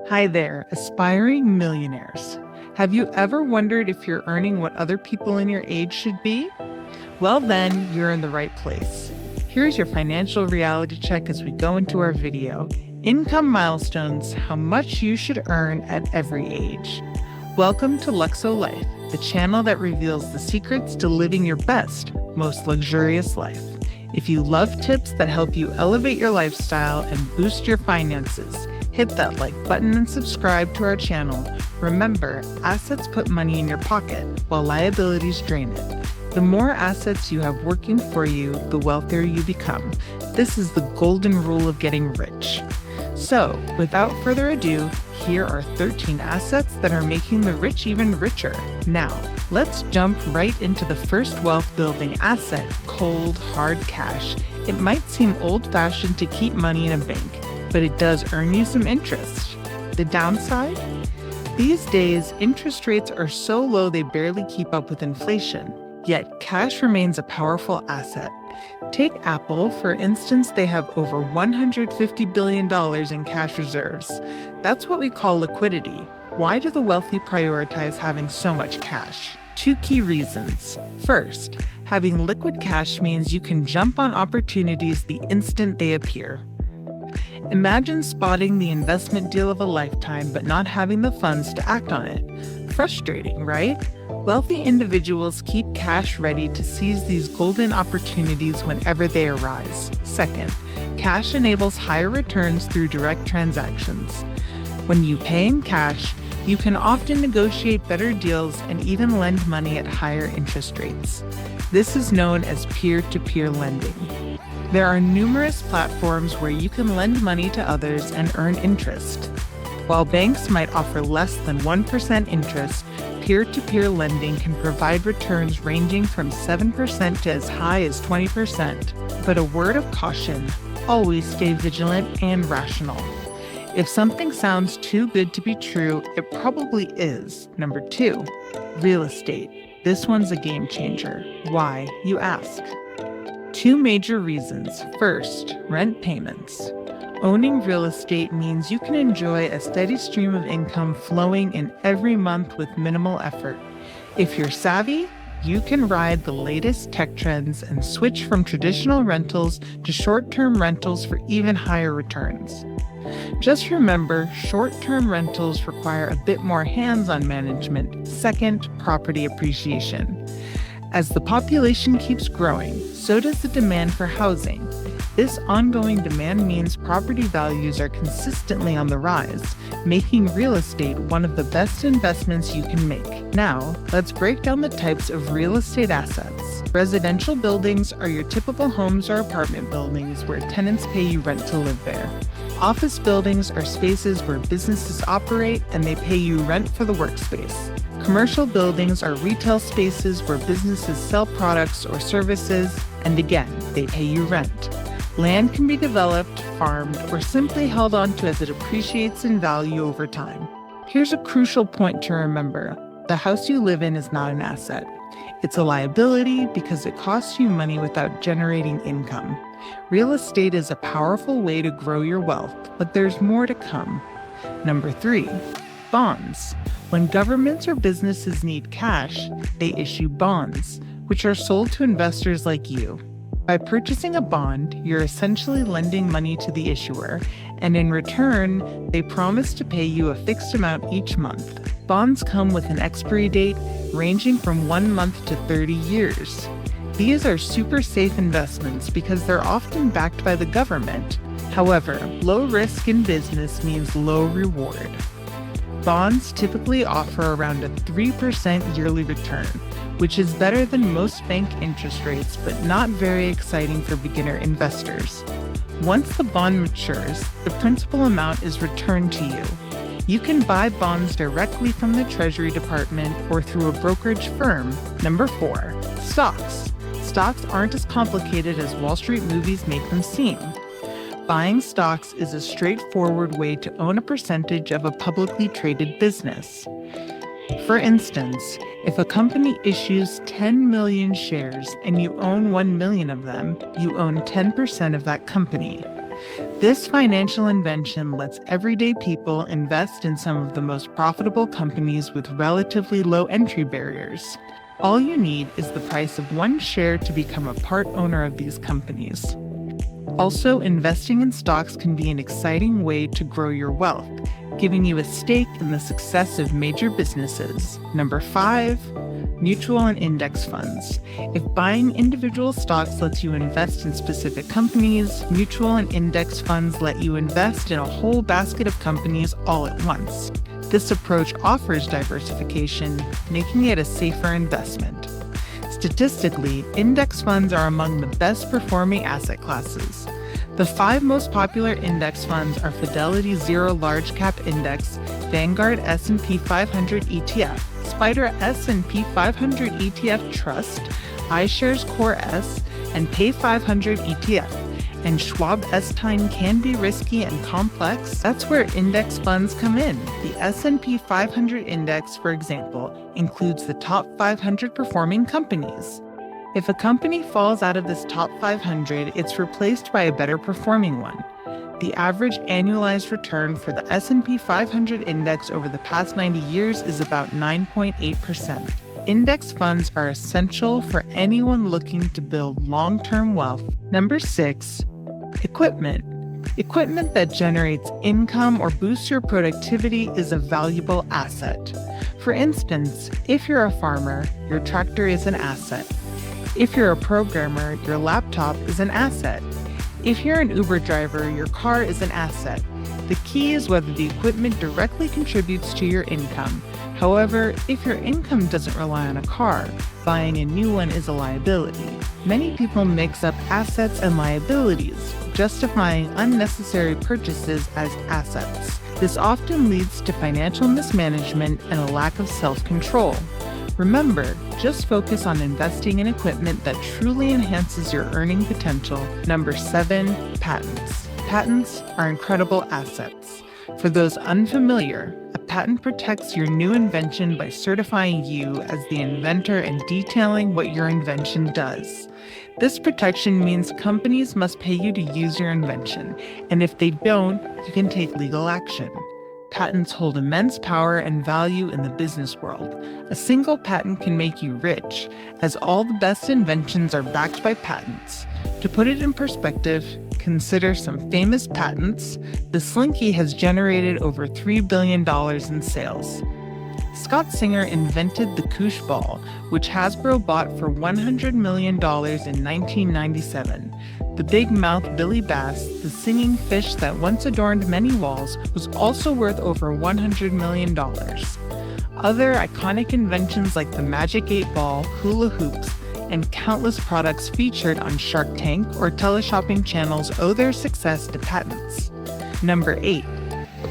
Hi there, aspiring millionaires. Have you ever wondered if you're earning what other people in your age should be? Well, then you're in the right place. Here's your financial reality check as we go into our video. Income milestones, how much you should earn at every age. Welcome to Luxo-Life, the channel that reveals the secrets to living your best, most luxurious life. If you love tips that help you elevate your lifestyle and boost your finances, hit that like button and subscribe to our channel. Remember, assets put money in your pocket, while liabilities drain it. The more assets you have working for you, the wealthier you become. This is the golden rule of getting rich. So, without further ado, here are 13 assets that are making the rich even richer. Now, let's jump right into the first wealth-building asset, cold, hard cash. It might seem old-fashioned to keep money in a bank, but it does earn you some interest. The downside? These days, interest rates are so low they barely keep up with inflation. Yet, cash remains a powerful asset. Take Apple, for instance, they have over $150 billion in cash reserves. That's what we call liquidity. Why do the wealthy prioritize having so much cash? Two key reasons. First, having liquid cash means you can jump on opportunities the instant they appear. Imagine spotting the investment deal of a lifetime but not having the funds to act on it. Frustrating, right? Wealthy individuals keep cash ready to seize these golden opportunities whenever they arise. Second, cash enables higher returns through direct transactions. When you pay in cash, you can often negotiate better deals and even lend money at higher interest rates. This is known as peer-to-peer lending. There are numerous platforms where you can lend money to others and earn interest. While banks might offer less than 1% interest, peer-to-peer lending can provide returns ranging from 7% to as high as 20%. But a word of caution, always stay vigilant and rational. If something sounds too good to be true, it probably is. Number 2, real estate. This one's a game changer. Why, you ask? 2 major reasons. First, rent payments. Owning real estate means you can enjoy a steady stream of income flowing in every month with minimal effort. If you're savvy, you can ride the latest tech trends and switch from traditional rentals to short-term rentals for even higher returns. Just remember, short-term rentals require a bit more hands-on management. Second, property appreciation. As the population keeps growing, so does the demand for housing. This ongoing demand means property values are consistently on the rise, making real estate one of the best investments you can make. Now, let's break down the types of real estate assets. Residential buildings are your typical homes or apartment buildings where tenants pay you rent to live there. Office buildings are spaces where businesses operate and they pay you rent for the workspace. Commercial buildings are retail spaces where businesses sell products or services, and again, they pay you rent. Land can be developed, farmed, or simply held onto as it appreciates in value over time. Here's a crucial point to remember. The house you live in is not an asset. It's a liability because it costs you money without generating income. Real estate is a powerful way to grow your wealth, but there's more to come. Number 3, bonds. When governments or businesses need cash, they issue bonds, which are sold to investors like you. By purchasing a bond, you're essentially lending money to the issuer, and in return, they promise to pay you a fixed amount each month. Bonds come with an expiry date ranging from 1 month to 30 years. These are super safe investments because they're often backed by the government. However, low risk in business means low reward. Bonds typically offer around a 3% yearly return, which is better than most bank interest rates, but not very exciting for beginner investors. Once the bond matures, the principal amount is returned to you. You can buy bonds directly from the Treasury Department or through a brokerage firm. Number 4, stocks. Stocks aren't as complicated as Wall Street movies make them seem. Buying stocks is a straightforward way to own a percentage of a publicly traded business. For instance, if a company issues 10 million shares and you own 1 million of them, you own 10% of that company. This financial invention lets everyday people invest in some of the most profitable companies with relatively low entry barriers. All you need is the price of one share to become a part owner of these companies. Also, investing in stocks can be an exciting way to grow your wealth, giving you a stake in the success of major businesses. Number 5, mutual and index funds. If buying individual stocks lets you invest in specific companies, mutual and index funds let you invest in a whole basket of companies all at once. This approach offers diversification, making it a safer investment. Statistically, index funds are among the best performing asset classes. The 5 most popular index funds are Fidelity Zero Large Cap Index, Vanguard S&P 500 ETF, Spider S&P 500 ETF Trust, iShares Core S, and Pay 500 ETF. And Schwab S-Time can be risky and complex. That's where index funds come in. The S&P 500 index, for example, includes the top 500 performing companies. If a company falls out of this top 500, it's replaced by a better performing one. The average annualized return for the S&P 500 index over the past 90 years is about 9.8%. Index funds are essential for anyone looking to build long-term wealth. Number 6, equipment. Equipment that generates income or boosts your productivity is a valuable asset. For instance, if you're a farmer, your tractor is an asset. If you're a programmer, your laptop is an asset. If you're an Uber driver, your car is an asset. The key is whether the equipment directly contributes to your income. However, if your income doesn't rely on a car, buying a new one is a liability. Many people mix up assets and liabilities, justifying unnecessary purchases as assets. This often leads to financial mismanagement and a lack of self-control. Remember, just focus on investing in equipment that truly enhances your earning potential. Number 7, patents. Patents are incredible assets. For those unfamiliar, a patent protects your new invention by certifying you as the inventor and detailing what your invention does. This protection means companies must pay you to use your invention, and if they don't, you can take legal action. Patents hold immense power and value in the business world. A single patent can make you rich, as all the best inventions are backed by patents. To put it in perspective, consider some famous patents. The Slinky has generated over $3 billion in sales. Scott Singer invented the koosh ball, which Hasbro bought for $100 million in 1997. The big mouth Billy Bass, the singing fish that once adorned many walls, was also worth over $100 million. Other iconic inventions like the Magic 8 Ball, hula hoops, and countless products featured on Shark Tank or teleshopping channels owe their success to patents. Number 8,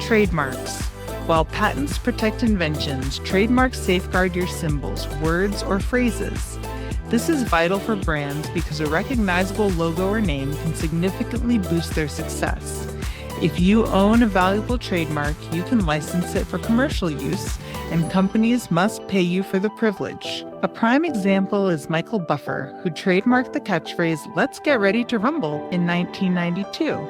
trademarks. While patents protect inventions, trademarks safeguard your symbols, words, or phrases. This is vital for brands because a recognizable logo or name can significantly boost their success. If you own a valuable trademark, you can license it for commercial use, and companies must pay you for the privilege. A prime example is Michael Buffer, who trademarked the catchphrase, "Let's get ready to rumble," in 1992.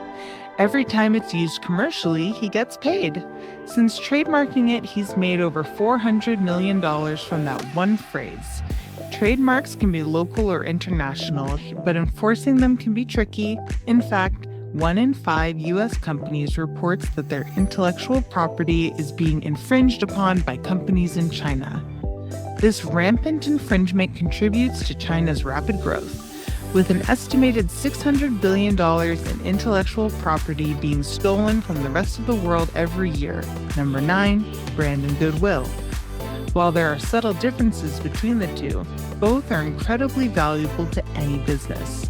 Every time it's used commercially, he gets paid. Since trademarking it, he's made over $400 million from that one phrase. Trademarks can be local or international, but enforcing them can be tricky. In fact, 1 in 5 U.S. companies reports that their intellectual property is being infringed upon by companies in China. This rampant infringement contributes to China's rapid growth, with an estimated $600 billion in intellectual property being stolen from the rest of the world every year. Number 9, brand and goodwill. While there are subtle differences between the two, both are incredibly valuable to any business.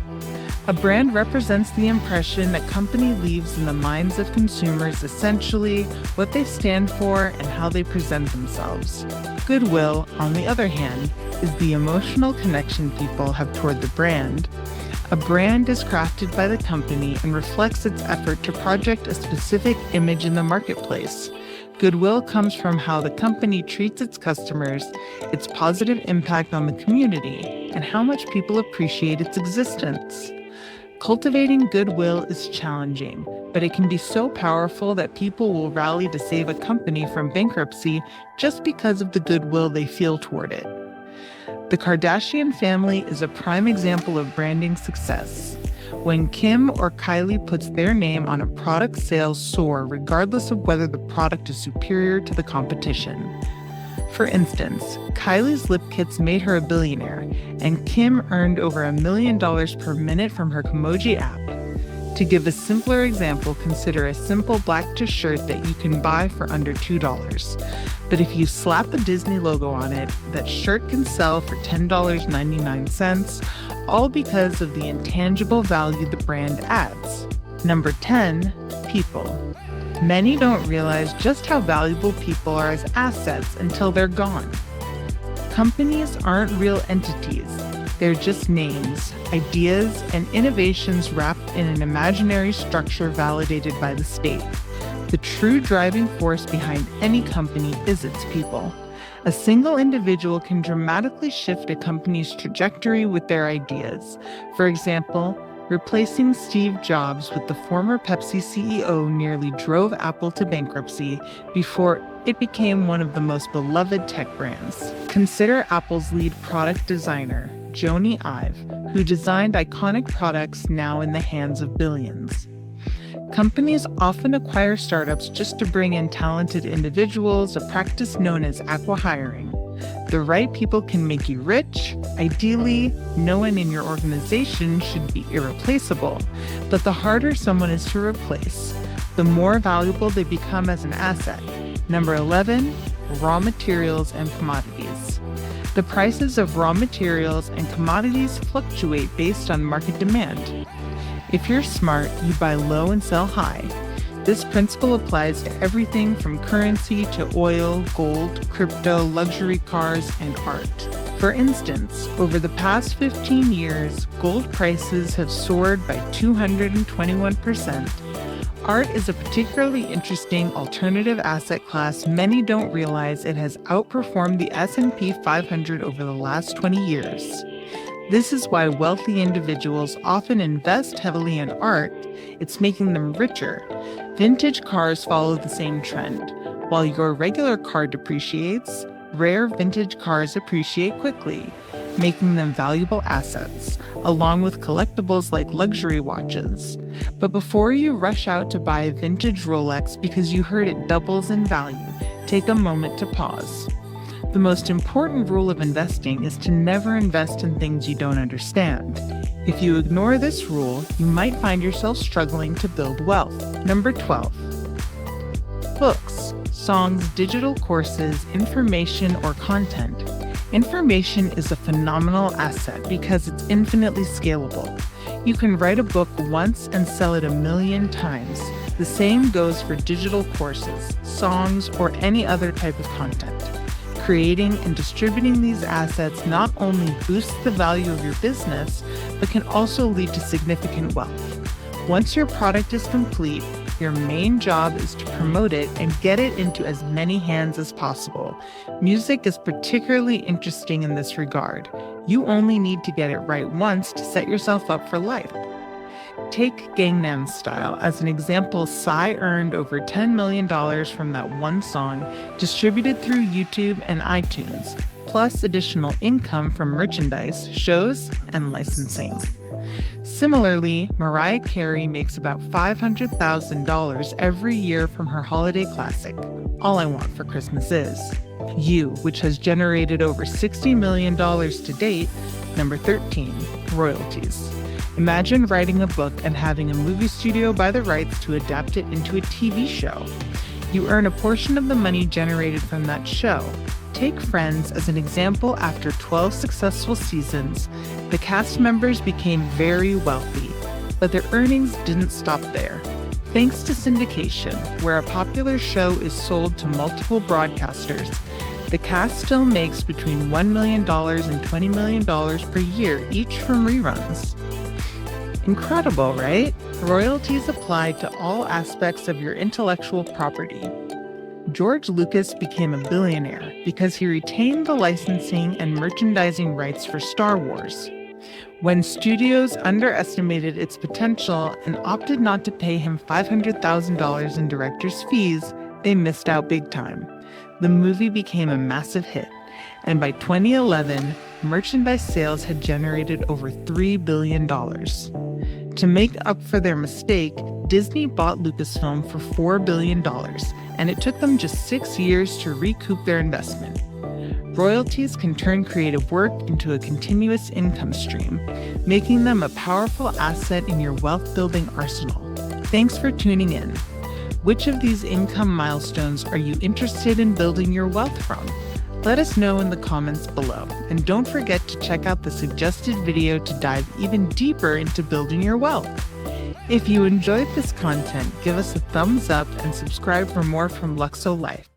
A brand represents the impression a company leaves in the minds of consumers, essentially what they stand for and how they present themselves. Goodwill, on the other hand, is the emotional connection people have toward the brand. A brand is crafted by the company and reflects its effort to project a specific image in the marketplace. Goodwill comes from how the company treats its customers, its positive impact on the community, and how much people appreciate its existence. Cultivating goodwill is challenging, but it can be so powerful that people will rally to save a company from bankruptcy just because of the goodwill they feel toward it. The Kardashian family is a prime example of branding success. When Kim or Kylie puts their name on a product, sales soar regardless of whether the product is superior to the competition. For instance, Kylie's lip kits made her a billionaire, and Kim earned over $1 million per minute from her Kimoji app. To give a simpler example, consider a simple black shirt that you can buy for under $2. But if you slap a Disney logo on it, that shirt can sell for $10.99, all because of the intangible value the brand adds. Number 10, people. Many don't realize just how valuable people are as assets until they're gone. Companies aren't real entities. They're just names, ideas, and innovations wrapped in an imaginary structure validated by the state. The true driving force behind any company is its people. A single individual can dramatically shift a company's trajectory with their ideas. For example, replacing Steve Jobs with the former Pepsi CEO nearly drove Apple to bankruptcy before it became one of the most beloved tech brands. Consider Apple's lead product designer, Jony Ive, who designed iconic products now in the hands of billions. Companies often acquire startups just to bring in talented individuals, a practice known as acqui-hiring. The right people can make you rich. Ideally, no one in your organization should be irreplaceable, but the harder someone is to replace, the more valuable they become as an asset. Number 11, raw materials and commodities. The prices of raw materials and commodities fluctuate based on market demand. If you're smart, you buy low and sell high. This principle applies to everything from currency to oil, gold, crypto, luxury cars, and art. For instance, over the past 15 years, gold prices have soared by 221%. Art is a particularly interesting alternative asset class. Many don't realize it has outperformed the S&P 500 over the last 20 years. This is why wealthy individuals often invest heavily in art. It's making them richer. Vintage cars follow the same trend. While your regular car depreciates, rare vintage cars appreciate quickly, making them valuable assets, along with collectibles like luxury watches. But before you rush out to buy a vintage Rolex because you heard it doubles in value, take a moment to pause. The most important rule of investing is to never invest in things you don't understand. If you ignore this rule, you might find yourself struggling to build wealth. Number 12. Books, songs, digital courses, information, or content. Information is a phenomenal asset because it's infinitely scalable. You can write a book once and sell it 1 million times. The same goes for digital courses, songs, or any other type of content. Creating and distributing these assets not only boosts the value of your business, but can also lead to significant wealth. Once your product is complete, your main job is to promote it and get it into as many hands as possible. Music is particularly interesting in this regard. You only need to get it right once to set yourself up for life. Take Gangnam Style as an example. Psy earned over $10 million from that one song, distributed through YouTube and iTunes, plus additional income from merchandise, shows, and licensing. Similarly, Mariah Carey makes about $500,000 every year from her holiday classic, All I Want for Christmas Is You, which has generated over $60 million to date. Number 13, royalties. Imagine writing a book and having a movie studio buy the rights to adapt it into a TV show. You earn a portion of the money generated from that show. Take Friends as an example. After 12 successful seasons, the cast members became very wealthy, but their earnings didn't stop there. Thanks to syndication, where a popular show is sold to multiple broadcasters, the cast still makes between $1 million and $20 million per year, each from reruns. Incredible, right? Royalties apply to all aspects of your intellectual property. George Lucas became a billionaire because he retained the licensing and merchandising rights for Star Wars. When studios underestimated its potential and opted not to pay him $500,000 in director's fees, they missed out big time. The movie became a massive hit, and by 2011, merchandise sales had generated over $3 billion. To make up for their mistake, Disney bought Lucasfilm for $4 billion, and it took them just 6 years to recoup their investment. Royalties can turn creative work into a continuous income stream, making them a powerful asset in your wealth-building arsenal. Thanks for tuning in. Which of these income milestones are you interested in building your wealth from? Let us know in the comments below, and don't forget to check out the suggested video to dive even deeper into building your wealth. If you enjoyed this content, give us a thumbs up and subscribe for more from Luxo-Life.